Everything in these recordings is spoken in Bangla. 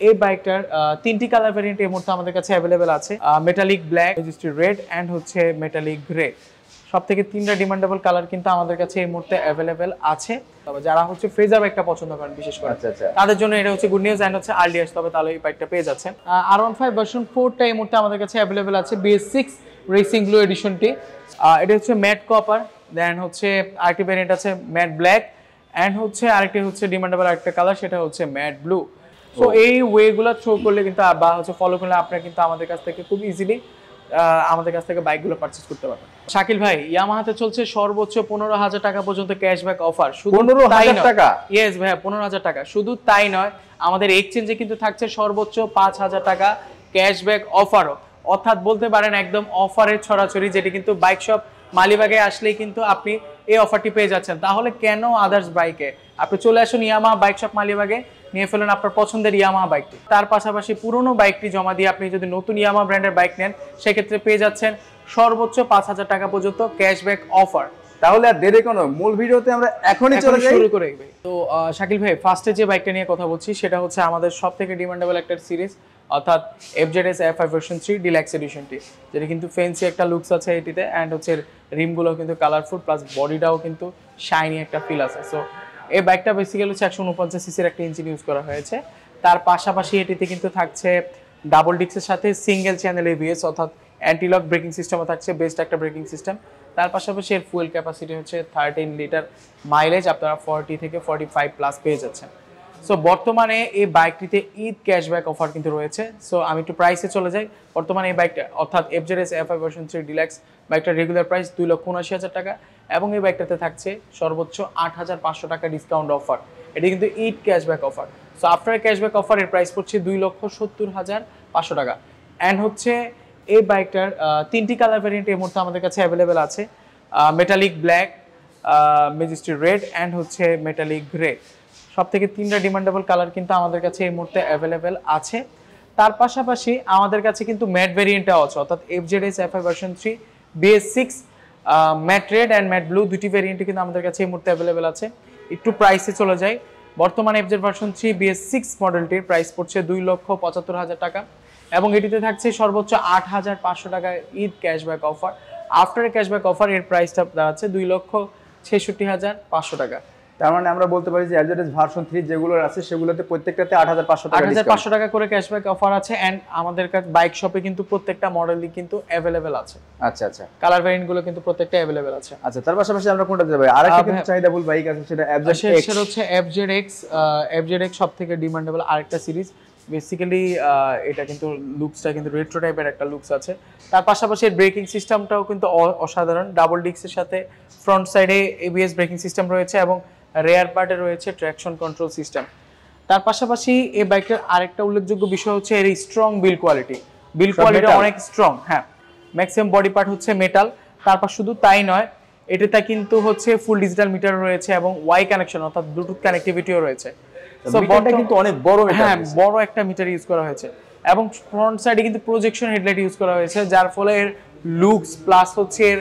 এই বাইকটার তিনটি কালার ভ্যারিয়েন্ট এই মুহূর্তে আমাদের কাছে অ্যাভেলেবেল আছে, metallic black, registry red and হচ্ছে মেটালিক গ্রে। সব থেকে তিনটা ডিমান্ডেবল কালার কিন্তু আমাদের কাছে এই মুহূর্তে অ্যাভেলেবেল আছে। তবে যারা হচ্ছে ফ্রেজার বাইকটা পছন্দ করেন বিশেষ করে তাদের জন্য এটা হচ্ছে গুড নিউজ, অ্যান্ড হচ্ছে আর্লি আসতে হবে, তাহলে এই বাইকটা পেয়ে যাচ্ছেন। R15 ভার্সন 4টা এই মুহূর্তে আমাদের কাছে অ্যাভেলেবেল আছে, BS6 রেসিং ব্লু এডিশনটি। এটা হচ্ছে ম্যাট কপার, দেন হচ্ছে আরেকটি ভ্যারিয়েন্ট আছে ম্যাট ব্ল্যাক, অ্যান্ড হচ্ছে আরেকটি হচ্ছে ডিমান্ডেবল আরেকটা কালার, সেটা হচ্ছে ম্যাট ব্লু। সো এই ওয়েগুলো থ্রো করলে কিন্তু বা হচ্ছে ফলো করলে আপনারা কিন্তু আমাদের কাছ থেকে খুব ইজিলি আমাদের কাছ থেকে বাইকগুলো পারচেজ করতে পারবেন। শাকিল ভাই, ইয়ামাহাতে চলছে সর্বোচ্চ 15,000 টাকা পর্যন্ত ক্যাশব্যাক অফার। শুধু 15,000 টাকা? ইয়েস ভাইয়া, 15,000 টাকা। শুধু তাই নয়, আমাদের এক্সচেঞ্জে কিন্তু থাকছে সর্বোচ্চ 5,000 টাকা ক্যাশব্যাক অফারও। অর্থাৎ বলতে পারেন একদম অফারের ছড়াছড়ি, যেটি কিন্তু বাইক শপ মালিবাগে আসলেই কিন্তু আপনি এই অফারটি পেয়ে যাচ্ছেন। তাহলে কেন আদার্স বাইকে? আপনি চলে আসুন ইয়ামাহা বাইক শপ মালিবাগে, নিয়ে ফেলুন আপনার পছন্দের ইয়ামাহা বাইকটি। তার পাশাপাশি পুরনো বাইকটি জমা দিয়ে আপনি যদি নতুন ইয়ামাহা ব্র্যান্ডের বাইক নেন, সেক্ষেত্রে পেয়ে যাচ্ছেন সর্বোচ্চ 5,000 টাকা পর্যন্ত ক্যাশব্যাক অফার। তাহলে আর দেরি কোনো, মূল ভিডিওতে আমরা এখনই চলে যাই, শুরু করে ভাই। তো শাকিল ভাই, ফার্স্টে যে বাইকটা নিয়ে কথা বলছি সেটা হচ্ছে আমাদের সবথেকে ডিমান্ডেবল একটা সিরিজ, অর্থাৎ FZS F5 ভার্সন 3 ডিলাক্স এডিশনটি, যেটা কিন্তু ফ্যান্সি একটা লুকস আছে এটিতে, অ্যান্ড হচ্ছে রিমগুলো কিন্তু কালারফুল, প্লাস বডিটাও কিন্তু শাইনি একটা ফিল আছে। সো এই বাইকটা বেসিক্যালি হচ্ছে 149 সিসির একটা ইঞ্জিন ইউজ করা হয়েছে। তার পাশাপাশি এটিতে কিন্তু থাকছে ডাবল ডিস্কের সাথে সিঙ্গেল চ্যানেল ABS, অর্থাৎ অ্যান্টিলক ব্রেকিং সিস্টেমও থাকছে, বেস্ট একটা ব্রেকিং সিস্টেম। তার পাশাপাশি এর ফুয়েল ক্যাপাসিটি হচ্ছে 13 লিটার, মাইলেজ আপনারা 40 থেকে 45 প্লাস পেয়ে যাচ্ছেন। সো বর্তমানে এই বাইকটিতে ঈদ ক্যাশব্যাক অফার কিন্তু রয়েছে। সো আমি একটু প্রাইসে চলে যাই। বর্তমানে এই বাইকটা অর্থাৎ FZS F5 ভার্সন 3 ডিলাক্স বাইকটার রেগুলার প্রাইস 2,79,000 টাকা, এবং এই বাইকটাতে থাকছে সর্বোচ্চ 8,500 টাকা ডিসকাউন্ট অফার। এটি কিন্তু Eid cashback offer. So after cashback offer এর প্রাইস পড়ছে 2,70,500 টাকা। অ্যান্ড হচ্ছে এই বাইকটার তিনটি কালার ভ্যারিয়েন্ট এই মুহূর্তে আমাদের কাছে অ্যাভেলেবেল আছে, metallic black, registry red and হচ্ছে মেটালিক গ্রে। সব থেকে তিনটা ডিমান্ডেবল কালার কিন্তু আমাদের কাছে এই মুহূর্তে অ্যাভেলেবেল আছে। তার পাশাপাশি আমাদের কাছে কিন্তু ম্যাট ভ্যারিয়েন্টটাও আছে, অর্থাৎ FZS F5 version 3 BS6 matte red and matte blue, দুটি ভ্যারিয়েন্টই কিন্তু আমাদের কাছে এই মুহূর্তে অ্যাভেলেবেল আছে। একটু প্রাইসে চলে যাই। বর্তমানে FZ ভার্সন 3 BS6 মডেলটির প্রাইস পড়ছে 2,75,000 টাকা, এবং এটিতে থাকছে সর্বোচ্চ 8,500 টাকা Eid cashback offer. After cashback offer এর প্রাইসটা দাঁড়াচ্ছে 2,66,500 টাকা। তার মানে আমরা বলতে পারি যে FZS ভার্সন 3 যেগুলো আছে সেগুলোতে প্রত্যেকটাতে 8,500 টাকা, 8,500 টাকা করে ক্যাশব্যাক অফার আছে। এন্ড আমাদের কাছে বাইক শপে কিন্তু প্রত্যেকটা মডেলই কিন্তু अवेलेबल আছে। আচ্ছা আচ্ছা, কালার ভেরিয়েন্ট গুলো কিন্তু প্রত্যেকটা अवेलेबल আছে। আচ্ছা, তার পাশাপাশি আমরা কোনটা দেব? আরেকটা কিন্তু চাহিদাফুল বাইক আছে, সেটা FZX। সেটা হচ্ছে FZX সবথেকে ডিমান্ডেবল আরেকটা সিরিজ। বেসিক্যালি এটা কিন্তু লুকসটা কিন্তু রেট্রো টাইপের একটা লুকস আছে। তার পাশাপাশি এর ব্রেকিং সিস্টেমটাও কিন্তু অসাধারণ, ডাবল ডিস্কের সাথে ফ্রন্ট সাইডে ABS ব্রেকিং সিস্টেম রয়েছে, এবং রেয়ার পার্টে রয়েছে ট্র্যাকশন কন্ট্রোল সিস্টেম। তার পাশাপাশি এই বাইকটার আরেকটা উল্লেখযোগ্য বিষয় হচ্ছে এর স্ট্রং বিল কোয়ালিটি। বিল কোয়ালিটি অনেক স্ট্রং, হ্যাঁ, ম্যাক্সিমাম বডি পার্ট হচ্ছে মেটাল। তারপর শুধু তাই নয়, এটাতে কিন্তু হচ্ছে ফুল ডিজিটাল মিটার রয়েছে, এবং ওয়াই কানেকশন অর্থাৎ ব্লুটুথ কানেক্টিভিটিও রয়েছে। সো মিটারটা কিন্তু অনেক বড় মিটার, হ্যাঁ, বড় একটা মিটার ইউজ করা হয়েছে, এবং ফ্রন্ট সাইডে কিন্তু প্রজেকশন হেডলাইট ইউজ করা হয়েছে, যার ফলে এর লুকস প্লাস হচ্ছে এর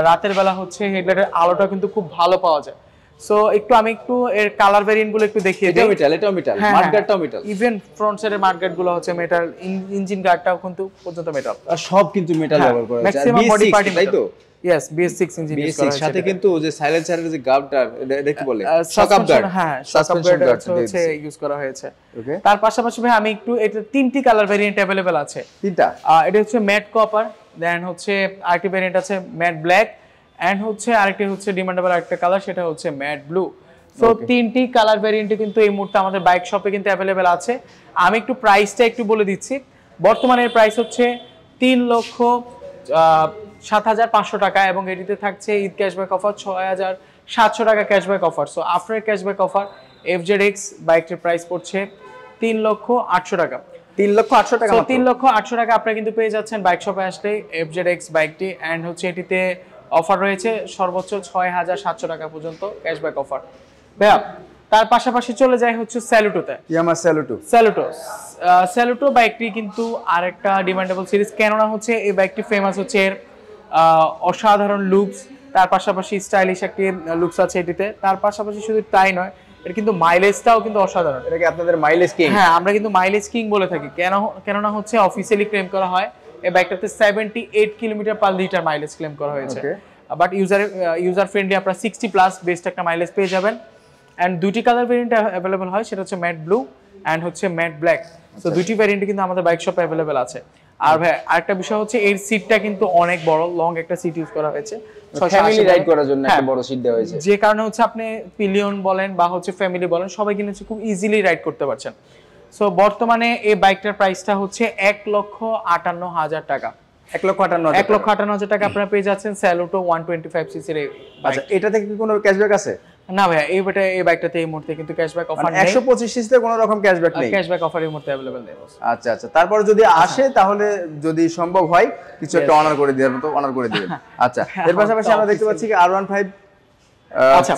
রাতের বেলা হচ্ছে হেডলাইটের আলোটা কিন্তু খুব ভালো পাওয়া যায়। সো আমি একটু এর কালার ভেরিয়েন্ট গুলো একটু দেখিয়ে দিই। এটাও মেটাল, মাডগার্ডটাও মেটাল, ইভেন ফ্রন্ট সাইডের মাডগার্ড গুলো হচ্ছে মেটাল, ইঞ্জিন গার্ডটাও কিন্তু পর্যন্ত মেটাল, আর সব কিন্তু মেটাল ব্যবহার করা হয়েছে। ম্যাক্সিমাম বডি পার্টি, তাই তো? यस, BS6 ইঞ্জিন ইউজ করা হয়েছে। সাথে কিন্তু যে সাইলেন্সারের যে গার্ডটা, এটা কি বলে, শক আপ গার্ড, হ্যাঁ, সাসপেনশন গার্ড হচ্ছে ইউজ করা হয়েছে। ওকে, তার পাশাপাশি ভাই আমি একটু এটা তিনটি কালার ভেরিয়েন্ট अवेलेबल আছে, তিনটা। এটা হচ্ছে ম্যাট কপার, দেন হচ্ছে আরেকটি ভেরিয়েন্ট আছে ম্যাট ব্ল্যাক, এন্ড হচ্ছে আরেকটি হচ্ছে ডিমান্ডেবল আরেকটা কালার, সেটা হচ্ছে ম্যাট ব্লু। সো তিনটি কালার ভেরিয়েন্ট কিন্তু এই মুহূর্তে আমাদের বাইক শপে কিন্তু अवेलेबल আছে। আমি একটু প্রাইসটা একটু বলে দিচ্ছি। বর্তমানে এর প্রাইস হচ্ছে 3,07,500 টাকা, এবং এটিতে থাকছে ঈদ ক্যাশব্যাক অফার 6,700 টাকা cashback offer. So after cashback offer FZX বাইকটির প্রাইস পড়ছে 3,08,000 টাকা। 3,08,000 টাকা, 3,08,000 টাকা আপনারা কিন্তু পেয়ে যাচ্ছেন বাইক শপে আসলে FZX বাইকটি। এন্ড হচ্ছে এটিতে অফার রয়েছে সর্বোচ্চ 6,700 টাকা পর্যন্ত ক্যাশব্যাক অফার। ভাইয়া, তার পাশাপাশি চলে যায় হচ্ছে স্যালুটোতে। ইয়ামাহা স্যালুটো বাইকটি কিন্তু আরেকটা ডিমান্ডেবল সিরিজ, কেননা হচ্ছে এই বাইকটি ফেমাস হচ্ছে এর অসাধারণ লুকস, তার পাশাপাশি স্টাইলিশ একটি লুকস আছে এটিতে। তার পাশাপাশি শুধু তাই নয়, এটা কিন্তু মাইলেজটাও কিন্তু অসাধারণ। এটা কি আপনাদের মাইলেজ কিং? হ্যাঁ, আমরা কিন্তু মাইলেজ কিং বলে থাকি। কেননা হচ্ছে অফিসিয়ালি ক্লেম করা হয় এই বাইকটাতে 78 kilometre per litre mileage claim করা হয়েছে। বাট ইউজার ফ্রেন্ডলি আপনারা 60 প্লাস বেস্ট একটা মাইলেজ পেয়ে যাবেন। এন্ড দুটি কালার ভেরিয়েন্ট অ্যাভেলেবল হয়, সেটা হচ্ছে ম্যাট ব্লু এন্ড হচ্ছে ম্যাট ব্ল্যাক। তো দুটি ভেরিয়েন্ট কিন্তু আমাদের বাইক শপে অ্যাভেলেবল আছে। আর ভাই আরেকটা বিষয় হচ্ছে এর সিটটা কিন্তু অনেক বড়, লং একটা সিট ইউজ করা হয়েছে, ফ্যামিলি রাইড করার জন্য একটা বড় সিট দেওয়া হয়েছে, যে কারণে হচ্ছে আপনি পিলিয়ন বলেন বা হচ্ছে ফ্যামিলি বলেন সবাই কিন্তু খুব ইজিলি রাইড করতে পারছেন। সো বর্তমানে এই বাইকটার প্রাইসটা হচ্ছে 1,58,000 টাকা। 1,58,000 টাকা আপনারা পেয়ে যাচ্ছেন স্যালুটো 125 সিসির এই বাইক। আচ্ছা, এটা থেকে কি কোনো ক্যাশব্যাক আছে? না ভাইয়া, এই বাইকটাতে এই মুহূর্তে কিন্তু ক্যাশব্যাক অফার নেই। 125 সিসিতে কোনো রকম ক্যাশব্যাক নেই? ক্যাশব্যাক অফার এই মুহূর্তে अवेलेबल নেই। আচ্ছা আচ্ছা, তারপর যদি আসে তাহলে যদি সম্ভব হয় কিছু একটা অনার করে দিবেন, তো অনার করে দিবেন। আচ্ছা, এর পাশাপাশি আমরা দেখতে পাচ্ছি কি R15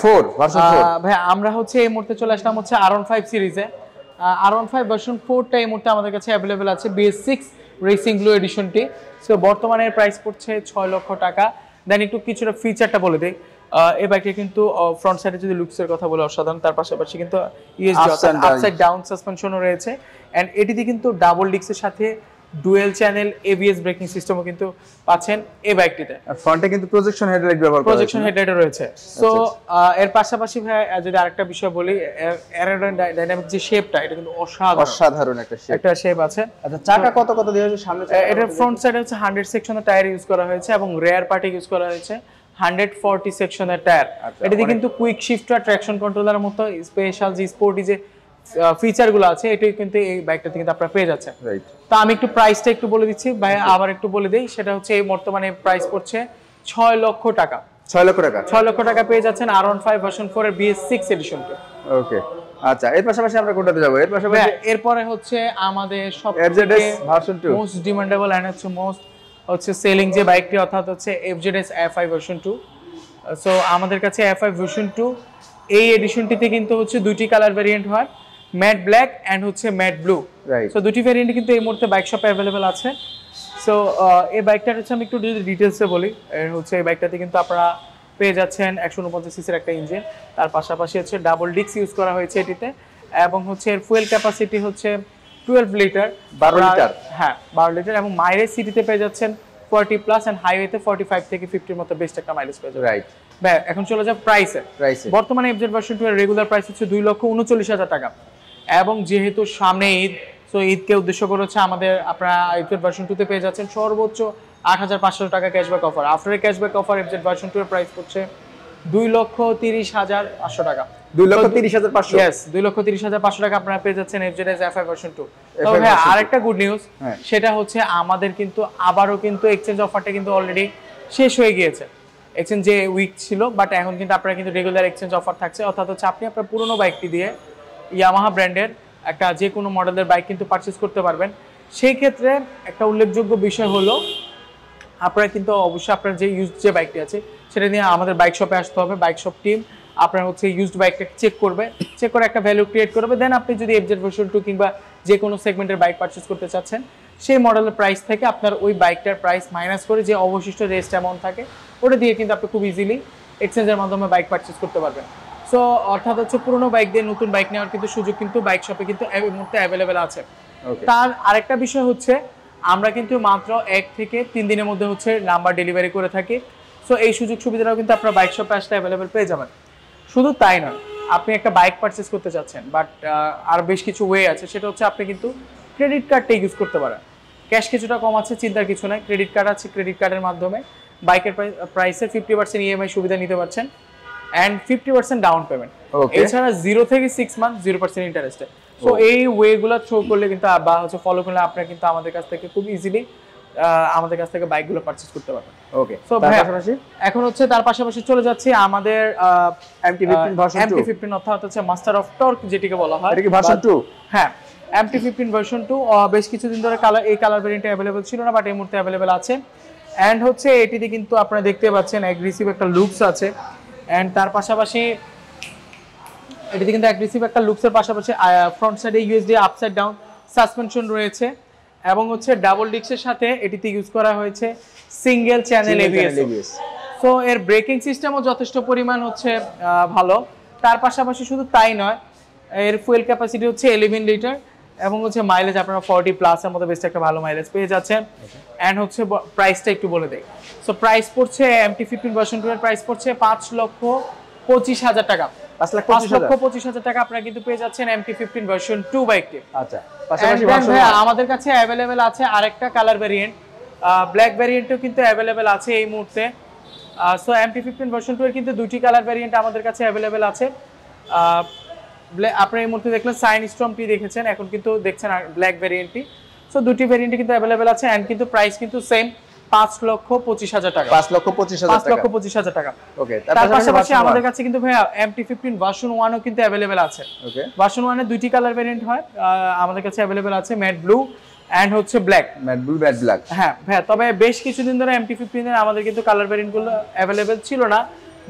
4 ভার্সন 4। ভাই আমরা হচ্ছে এই মুহূর্তে চলে আসলাম হচ্ছে R15 সিরিজে। R15 ভার্সন 4টা এই মুহূর্তে আমাদের কাছে अवेलेबल আছে, BS6 রেসিং ব্লু এডিশনটি। সো বর্তমানে এর প্রাইস পড়ছে 6 লক্ষ টাকা। দেন একটু কিছুটা ফিচারটা বলে দেই। এই বাইকটা কিন্তু ফ্রন্ট সাইডে যদি লুকসের কথা বলে অসাধারণ, তার পাশাপাশি কিন্তু ইউএসডি আপসাইড ডাউন সাসপেনশনও রয়েছে। এন্ড এটিতে কিন্তু ডাবল ডিস্কের সাথে ডুয়েল চ্যানেল এবিএস ব্রেকিং সিস্টেমও কিন্তু পাচ্ছেন এই বাইকটিতে। আর ফ্রন্টে কিন্তু প্রজেকশন হেডলাইট ব্যবহার করা হয়েছে, প্রজেকশন হেডলাইট রয়েছে। সো এর পাশাপাশি ভাই যদি আরেকটা বিষয় বলি, এরোডাইনামিক যে শেপটা, এটা কিন্তু অসাধারণ একটা শেপ আছে। আচ্ছা, চাকা কত কত দেওয়া হয়েছে সামনে? এটা ফ্রন্ট সাইডে হচ্ছে 100 সেকশনের টায়ার ইউজ করা হয়েছে এবং রেয়ার পার্টে ইউজ করা হয়েছে 140 সেকশনের টায়ার। এটাতে কিন্তু কুইক শিফটার, ট্র্যাকশন কন্ট্রোলারের মতো স্পেশাল যে স্পোর্টি যে ফিচারগুলো আছে এটাই কিন্তু এই বাইকটাতে কিন্তু আপনারা পেয়ে যাচ্ছেন। তো আমি একটু প্রাইসটা একটু বলে দিচ্ছি ভাই, আবার একটু বলে দেই। সেটা হচ্ছে এই বর্তমানে প্রাইস পড়ছে 6 লক্ষ টাকা। 6 লক্ষ টাকা? 6 লক্ষ টাকা পেয়ে যাচ্ছেন R15 ভার্সন 4 এর BS6 এডিশনকে। ওকে, আচ্ছা, এর পাশাপাশি আমরা কোনটাতে যাব? এর পাশাপাশি এরপরে হচ্ছে আমাদের সবথেকে ভার্সন 2 মোস্ট ডিমান্ডেবল এন্ড হচ্ছে সেলিং যে বাইকটি, অর্থাৎ হচ্ছে FZS FI ভার্সন 2। সো আমাদের কাছে FI ভার্সন 2 এই এডিশনটিতে কিন্তু হচ্ছে দুটি কালার ভেরিয়েন্ট হয়, ম্যাট ব্ল্যাক এন্ড হচ্ছে ম্যাট ব্লু। সো দুটি ভেরিয়েন্ট কিন্তু এই মুহূর্তে বাইক শপে अवेलेबल আছে। সো এই বাইকটার হচ্ছে আমি একটু যদি ডিটেইলসে বলি, হচ্ছে এই বাইকটাতে কিন্তু আপনারা পেয়ে যাচ্ছেন 149 সিসির একটা ইঞ্জিন, তার পাশাপাশি হচ্ছে ডাবল ডিস্ক ইউজ করা হয়েছে এটিতে, এবং হচ্ছে এর ফুয়েল ক্যাপাসিটি হচ্ছে 12 লিটার, 12 লিটার। হ্যাঁ 12 লিটার, এবং মাইলেজ সিটিতে পেয়ে যাচ্ছেন 40 প্লাস এন্ড হাইওয়েতে 45 থেকে 50 এর মতো বেস্ট একটা মাইলেজ পেয়ে যাবেন। রাইট ভাই এখন চলে যাব প্রাইসে। বর্তমানে FZ ভার্সন 2 এর রেগুলার প্রাইস হচ্ছে 2,39,000 টাকা, এবং যেহেতু সামনে ঈদ, সো ঈদকে উদ্দেশ্য করে হচ্ছে আমাদের আপনারা FZ ভার্সন 2 তে পেয়ে যাচ্ছেন সর্বোচ্চ 8,500 টাকা cashback offer. After cashback offer FZ version 2 এর প্রাইস পড়ছে 2,30,500 টাকা। 2,30,500? यस, 2,30,500 টাকা আপনারা পেয়ে যাচ্ছেন FZS FI ভার্সন 2। তবে হ্যাঁ, আরেকটা গুড নিউজ, সেটা হচ্ছে আমাদের কিন্তু আবারও কিন্তু এক্সচেঞ্জ অফারটা কিন্তু অলরেডি শেষ হয়ে গিয়েছে। এক্সচেঞ্জ যে উইক ছিল, বাট এখন কিন্তু আপনারা কিন্তু রেগুলার এক্সচেঞ্জ অফার থাকছে, অর্থাৎ হচ্ছে আপনি আপনার পুরনো বাইকটি দিয়ে ইয়ামাহা ব্র্যান্ডের একটা যে কোনো মডেলের বাইক কিন্তু পারচেজ করতে পারবেন। সেই ক্ষেত্রে একটা উল্লেখযোগ্য বিষয় হলো আপনারা কিন্তু অবশ্যই আপনার যে ইউজড যে বাইকটি আছে সেটা নিয়ে আমাদের বাইক শপে আসতে হবে। বাইক শপ টিম আপনার হচ্ছে ইউজড বাইকটা চেক করবে, চেক করে একটা ভ্যালু ক্রিয়েট করবে। দেন আপনি যদি FZ ভার্সন 2 কিংবা যে কোনো সেগমেন্টের বাইক পারচেজ করতে চাচ্ছেন, সেই মডেলের প্রাইস থেকে আপনার ওই বাইকটার প্রাইস মাইনাস করে যে অবশিষ্ট রেস্ট অ্যামাউন্ট থাকে ওটা দিয়ে কিন্তু আপনি খুব ইজিলি এক্সচেঞ্জের মাধ্যমে বাইক পারচেজ করতে পারবেন। সো অর্থাৎ হচ্ছে পুরনো বাইক দিয়ে নতুন বাইক নেওয়ার কিন্তু সুযোগ কিন্তু বাইক শপে কিন্তু এই মুহূর্তে অ্যাভেলেবেল আছে। তার আরেকটা বিষয় হচ্ছে আমরা কিন্তু মাত্র 1 থেকে 3 দিনের মধ্যে হচ্ছে নাম্বার ডেলিভারি করে থাকি। সো এই সুযোগ সুবিধাটাও কিন্তু আপনারা বাইক শপে আসলে অ্যাভেলেবেল পেয়ে যাবেন। শুধু তাই নয়, আপনি একটা বাইক পারচেজ করতে চাচ্ছেন, বাট আর বেশ কিছু ওয়ে আছে, সেটা হচ্ছে আপনি কিন্তু ক্রেডিট কার্ডটা ইউজ করতে পারেন। ক্যাশ কিছুটা কম আছে, চিন্তার কিছু নাই, ক্রেডিট কার্ড আছে, ক্রেডিট কার্ডের মাধ্যমে বাইকের প্রাইসের 50% ইএমআই সুবিধা নিতে পারছেন এন্ড 50% ডাউন পেমেন্ট। এছাড়া 0 থেকে 6 মান্থ 0% ইন্টারেস্টে। সো এই ওয়েগুলো থ্রো করলে কিন্তু বা হচ্ছে ফলো করলে আপনারা কিন্তু আমাদের কাছ থেকে খুব ইজিলি আমাদের কাছ থেকে বাইকগুলো পারচেজ করতে পারবেন। ওকে, সো পাশাপাশি এখন হচ্ছে তার পাশাপাশি চলে যাচ্ছে আমাদের MT15 ভার্সন 2, MT15 অর্থাৎ হচ্ছে মাস্টার অফ টর্ক যেটিকে বলা হয়। এটা কি ভার্সন 2? হ্যাঁ, MT15 ভার্সন 2 বেশ কিছুদিন ধরে এই কালার ভেরিয়েন্টে अवेलेबल ছিল না, বাট এই মুহূর্তে अवेलेबल আছে। এন্ড হচ্ছে এটিতে কিন্তু আপনারা দেখতে পাচ্ছেন অ্যাগ্রেসিভ একটা লুকস আছে, এন্ড তার পাশাপাশি এটিতে কিন্তু অ্যাগ্রেসিভ একটা লুকসের পাশাপাশি ফ্রন্ট সাইডে ইউএসডি আপসাইড ডাউন সাসপেনশন রয়েছে, এবং হচ্ছে ডাবল ডিস্কের সাথে এটিতে ইউজ করা হয়েছে সিঙ্গেল চ্যানেল এবিএস। সো এর ব্রেকিং সিস্টেমও যথেষ্ট পরিমাণ হচ্ছে ভালো। তার পাশাপাশি শুধু তাই নয়, এর ফুয়েল ক্যাপাসিটি হচ্ছে 11 লিটার এবং হচ্ছে মাইলেজ আপনারা 40 প্লাস এর মতো বেশ একটা ভালো মাইলেজ পেয়ে যাচ্ছেন। এন্ড হচ্ছে প্রাইসটা একটু বলে দেই। সো প্রাইস পড়ছে MT-15 ভার্সন 2 এর প্রাইস পড়ছে 5,25,000 টাকা। 5,25,000 টাকা আপনারা কিন্তু পেয়ে যাচ্ছেন MT-15 ভার্সন 2 বাইকটি। আচ্ছা, পাশাপাশি ভার্সন আমাদের কাছে अवेलेबल আছে আরেকটা কালার ভেরিয়েন্ট, ব্ল্যাক ভেরিয়েন্টও কিন্তু अवेलेबल আছে এই মুহূর্তে। সো MT-15 ভার্সন 2 এর কিন্তু দুটি কালার ভেরিয়েন্ট আমাদের কাছে अवेलेबल আছে। আপনারা এই মুহূর্তে দেখলেন সাইন স্টর্মটি দেখেছেন, এখন কিন্তু দেখছেন ব্ল্যাক ভেরিয়েন্টটি। সো দুটি ভেরিয়েন্ট কিন্তু अवेलेबल আছে এন্ড কিন্তু প্রাইস কিন্তু সেম 5,25,000 টাকা। 5,25,000 টাকা। ওকে, তার পাশাপাশি আমাদের কাছে কিন্তু ভাইয়া MT-15 ভার্সন 1 ও কিন্তু अवेलेबल আছে। ওকে, ভার্সন 1 এর দুটি কালার ভেরিয়েন্ট হয়, আমাদের কাছে अवेलेबल আছে ম্যাট ব্লু এন্ড হচ্ছে black. Matte blue, matte black. হ্যাঁ ভাইয়া, তবে বেশ কিছুদিন ধরে MT-15 এর আমাদের কিন্তু কালার ভেরিয়েন্ট গুলো अवेलेबल ছিল না,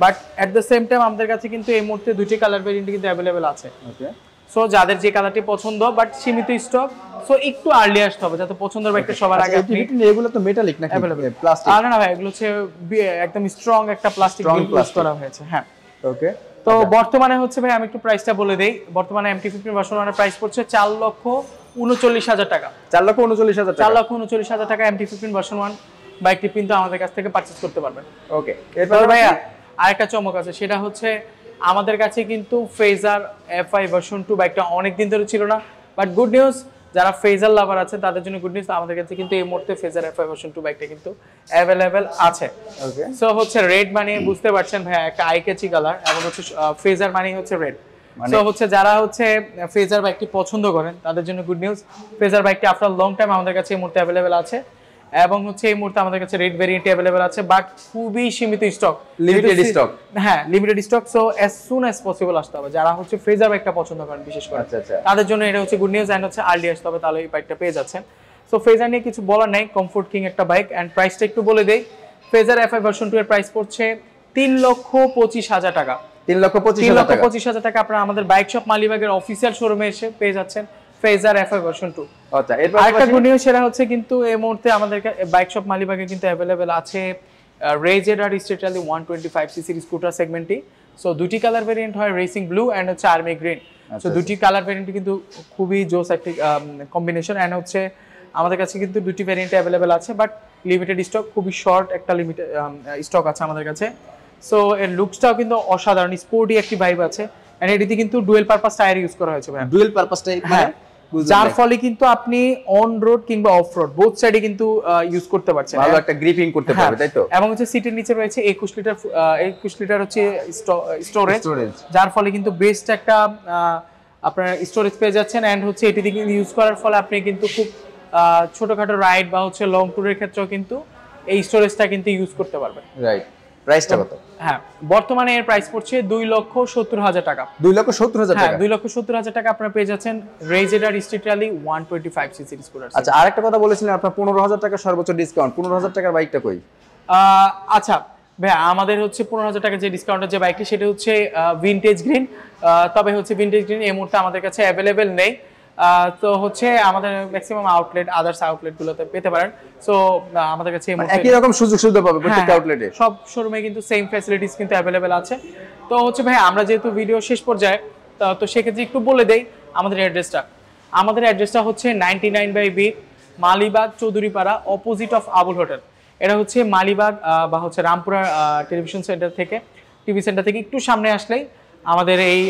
but at the same time আমাদের কাছে কিন্তু এই মুহূর্তে দুটি কালার ভেরিয়েন্ট কিন্তু अवेलेबल আছে। ওকে, সো যাদের যে কালারটি পছন্দ বাট সীমিত স্টক, সো একটু আর্লি আসতে হবে যাতে পছন্দের বাইকটা সবার আগে আপনি। এগুলো তো মেটালিক নাকি প্লাস্টিক? না ভাই, এগুলো হচ্ছে একদম স্ট্রং একটা প্লাস্টিক ইউজ করা হয়েছে। হ্যাঁ, ওকে। তো বর্তমানে হচ্ছে ভাই আমি একটু প্রাইসটা বলে দেই। বর্তমানে MT-15 ভার্সন 1 এর প্রাইস পড়ছে 4,39,000 টাকা। 4,39,000 টাকা। 4,39,000 টাকা MT-15 ভার্সন 1 বাইকটি কিন্তু আমাদের কাছ থেকে পারচেজ করতে পারবেন। ওকে, এরপর ভাইয়া আরেকটা চমক আছে, সেটা হচ্ছে আমাদের কাছে কিন্তু ফেজার FI ভার্সন 2 বাইকটা অনেক দিন ধরে ছিল না, বাট গুড নিউজ যারা ফেজার লাভার আছে তাদের জন্য গুড নিউজ, আমাদের কাছে কিন্তু এই মুহূর্তে ফেজার FI ভার্সন 2 বাইকটা কিন্তু अवेलेबल আছে। ওকে, সো হচ্ছে রেড মানে বুঝতে পারছেন ভাইয়া একটা আই ক্যাচি কালার, এবং হচ্ছে ফেজার মানে হচ্ছে রেড। সো হচ্ছে যারা হচ্ছে ফেজার বাইকটি পছন্দ করেন তাদের জন্য গুড নিউজ, ফেজার বাইকটি আফটার লং টাইম আমাদের কাছে এই মুহূর্তে अवेलेबल আছে, এবং হচ্ছে এই মুহূর্তে আমাদের কাছে রেড ভেরিয়েন্ট अवेलेबल আছে, বাট খুবই সীমিত স্টক, লিমিটেড স্টক। হ্যাঁ, limited stock. So as soon as possible আসতে হবে যারা হচ্ছে ফেজার বাইকটা পছন্দ করেন বিশেষ করে। আচ্ছা আচ্ছা, তাদের জন্য এটা হচ্ছে গুড নিউজ এন্ড হচ্ছে আর্লি আসতে হবে, তাহলে এই বাইকটা পেয়ে যাচ্ছেন। সো ফেজার নিয়ে কিছু বলার নাই, কমফোর্ট কিং একটা বাইক। এন্ড প্রাইসটা একটু বলে দেই, ফেজার FI ভার্সন 2 এর প্রাইস পড়ছে 3,25,000 টাকা। 3,25,000 টাকা আপনারা আমাদের বাইক শপ মালিবাগের অফিসিয়াল শোরুমে এসে পেয়ে যাচ্ছেন ফেজার FI ভার্সন 2। আচ্ছা, এরপর আরেকটা গুড নিউজ সেটা হচ্ছে কিন্তু এই মুহূর্তে আমাদের বাইক শপ মালিবাগে কিন্তু अवेलेबल আছে রেজেডার স্টেটালি 125cc স্কুটার সেগমেন্টটি। সো দুটি কালার ভেরিয়েন্ট হয়, রেসিং ব্লু এন্ড হচ্ছে আর্মি গ্রিন। সো দুটি কালার ভেরিয়েন্টই কিন্তু খুবই জোস একটা কম্বিনেশন, এন্ড হচ্ছে আমাদের কাছে কিন্তু দুটি ভেরিয়েন্ট अवेलेबल আছে, বাট লিমিটেড স্টক, খুবই শর্ট একটা লিমিটেড স্টক আছে আমাদের কাছে। সো এর লুকসটাও কিন্তু অসাধারণ, স্পোর্টি একটি ভাইব আছে, এন্ড এটিতে কিন্তু ডুয়েল পারপাস টায়ার ইউজ করা হয়েছে ভাই। ডুয়েল পারপাস টাইপ, হ্যাঁ, যার ফলে কিন্তু আপনি অন রোড কিংবা অফ রোড বোথ সাইডে কিন্তু ইউজ করতে পারছেন, ভালো একটা গ্রিপিং করতে পারবে, তাই তো? এবং হচ্ছে সিটের নিচে রয়েছে 21 লিটার হচ্ছে স্টোরেজ, যার ফলে কিন্তু বেস্ট একটা আপনার স্টোরেজ পেয়ে যাচ্ছেন। এন্ড হচ্ছে এটি দিয়ে ইউজ করার ফলে আপনি কিন্তু খুব ছোটখাটো রাইড বা হচ্ছে লং ট্যুরের ক্ষেত্রেও কিন্তু এই স্টোরেজটা কিন্তু ইউজ করতে পারবেন। রাইট, প্রাইসটা কত? হ্যাঁ, বর্তমানে এর প্রাইস পড়ছে 2,70,000 টাকা। 2,70,000 টাকা। 2,70,000 টাকা আপনারা পেয়ে যাচ্ছেন রেজেডার স্ট্রিটালি 125cc স্কুটার। আচ্ছা, আরেকটা কথা বলেছিলেন আপনার 15,000 টাকা সর্বোচ্চ ডিসকাউন্ট। 15,000 টাকার বাইকটা কই? আচ্ছা ভাই, আমাদের হচ্ছে 15,000 টাকা যে ডিসকাউন্টের যে বাইকটি সেটা হচ্ছে ভিনটেজ গ্রিন, তবে হচ্ছে ভিনটেজ গ্রিন এই মুহূর্তে আমাদের কাছে अवेलेबल নেই। তো হচ্ছে আমাদের ম্যাক্সিমাম আউটলেট, আদার্স আউটলেট গুলোতে পেতে পারেন। সো আমাদের কাছে একই রকম সুযোগ সুবিধা পাবে প্রত্যেকটা আউটলেটে, সব শোরুমে কিন্তু সেম ফ্যাসিলিটিস কিন্তু अवेलेबल আছে। তো হচ্ছে ভাই আমরা যেহেতু ভিডিও শেষ পর্যায়ে, তো সেক্ষেত্রে একটু বলে দেই আমাদের অ্যাড্রেসটা। আমাদের অ্যাড্রেসটা হচ্ছে 99/B Malibagh Chowdhurypara, opposite of Abul hotel. এটা হচ্ছে মালিবাগ বা হচ্ছে রামপুরা টেলিভিশন সেন্টার থেকে, টিভি সেন্টার থেকে একটু সামনে আসলেই আমাদের এই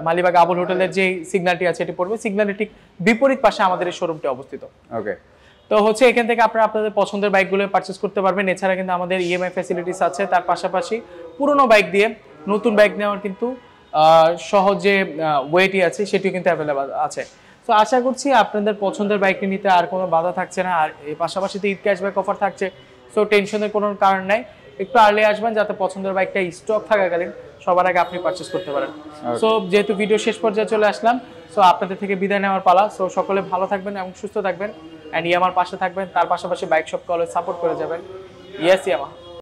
মালিবাগ আবুল হোটেলের যে সিগন্যালটি আছে এটি পড়বে, সিগন্যালের ঠিক বিপরীত পাশে আমাদের এই শোরুমটি অবস্থিত। ওকে, তো হচ্ছে এখান থেকে আপনারা আপনাদের পছন্দের বাইকগুলো পারচেজ করতে পারবেন। এছাড়া কিন্তু আমাদের ইএমআই ফ্যাসিলিটিস আছে, তার পাশাপাশি পুরনো বাইক দিয়ে নতুন বাইক নেওয়ার কিন্তু সহজে ওয়েটি আছে সেটিও কিন্তু অ্যাভেলেবল আছে। তো আশা করছি আপনাদের পছন্দের বাইকটি নিতে আর কোনো বাধা থাকছে না, আর এই পাশাপাশি তো ঈদ ক্যাশব্যাক অফার থাকছে। সো টেনশনের কোনো কারণ নাই, একটু আর্লি আসবেন যাতে পছন্দের বাইকটা স্টক থাকাকালীন সবার আগে আপনি পারচেজ করতে পারেন। সো যেহেতু ভিডিও শেষ পর্যায়ে চলে আসলাম, সো আপনাদের থেকে বিদায় নেওয়ার পালা। সো সকলে ভালো থাকবেন এবং সুস্থ থাকবেন, অ্যান্ড ইয়ামার পাশে থাকবেন, তার পাশাপাশি বাইক শপকে অলওয়েজ সাপোর্ট করে যাবেন। ইয়েস ইয়ামা।